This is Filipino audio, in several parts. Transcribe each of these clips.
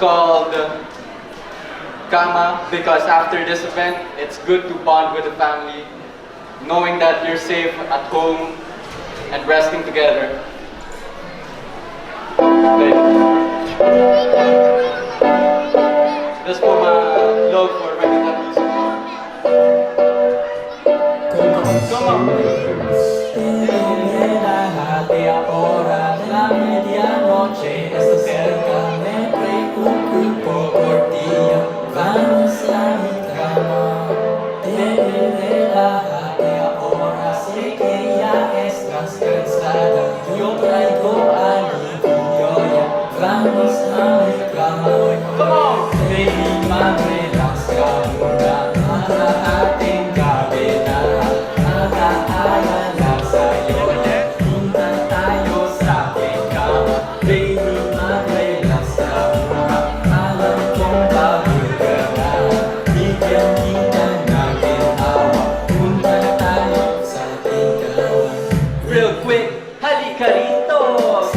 called Kama because after this event, it's good to bond with the family, knowing that you're safe at home and resting together. Okay. This po love for regular music. Come on. Hora de la medianoche está cerca, me preocupo por ti. Vamos a mi cama, relájate ahora, sé que ya estás cansada. Yo traigo alivio ya. Vamos a mi cama hoy. Baby, relax ka muna, ating gabi na. Mag-aalala sa'yo. Baby, mag-relax ka muna. Alam kong pagod ka na. Bigyan kita ng ginawa. Punta tayo sa tingkawan. Real quick, halika rito.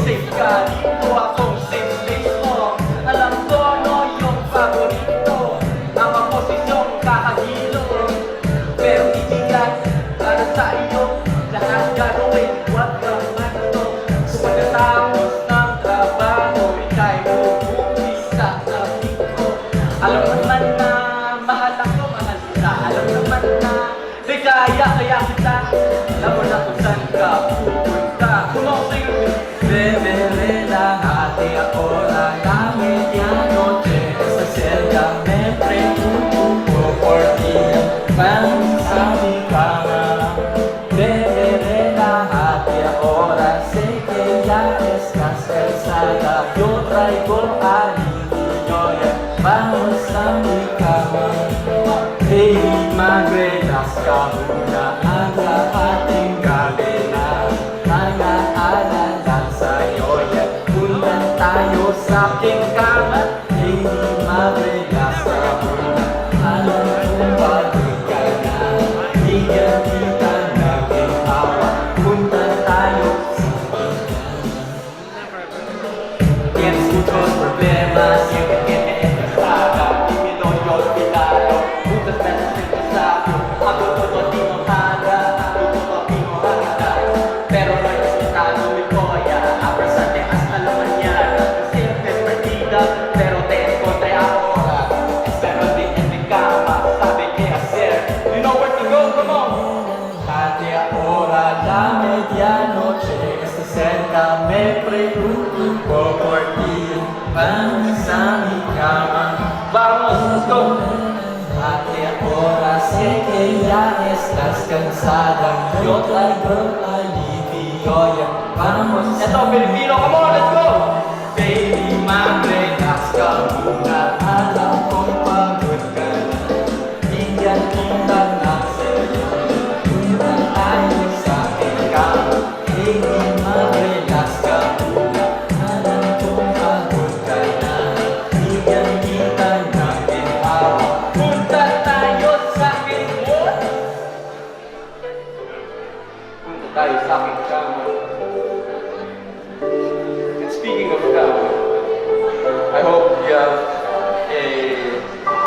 Safe ka dito, akong safe space mo. Alam ko ano yung paborito. Ang posisyong kakahilo. Pero hindi yan para sa iyo. Lahat gagawin, huwag kang manito. So pagkatapos ng trabaho, ika'y uuwi sa tabi ko. Alam naman na mahal ako, mahal kita. Alam naman na ligaya kaya kita. Alam mo na kung saan ka pupunta. Kumosing Bebe, relájate ahora, la medianoche está cerca, me preocupo por ti. Vamos a mi cama. Bebe, relájate ahora, sé que ya estás cansada. Yo traigo alivio ya. Vamos a mi cama. Baby, mag-relax ka muna, ating gabi na. Mag-aalala sa'yo yan. Punta tayo sa aking kama. Baby, mag-relax ka muna. Alam kong pagod ka na. Bigyan kita ng ginawa. Punta tayo sa tienes muchos problemas, siempre que te enfrascas. Dímelo, yo olvidado. Muchas veces me pasado. Hago todo a ti no paga, hago todo a ti no agita. Pero no hay resultado, me voy a abrazarte hasta la mañana. Siempre es perdida, pero te encontré ahora. Espero en ti en mi cama, sabe qué hacer. You know where to go, come on. Hati ahora la medianoche está cerca, me preocupo por ti. Vamos a mi cama. Vamos, let's go. Hati ahora sé que ya estás cansada. Yo traigo alivio ya. Vamos. Eto, Filipino, come on, let's go. Baby, mag-relax ka muna. Alam kong pagod ka na. Bigyan kita ng sayo. Punta tayo sa aking kama. Baby, mag-relax ka muna. Alam kong pagod ka na. Bigyan kita ng ginawa. Punta tayo sa akin. Punta tayo sa akin kama.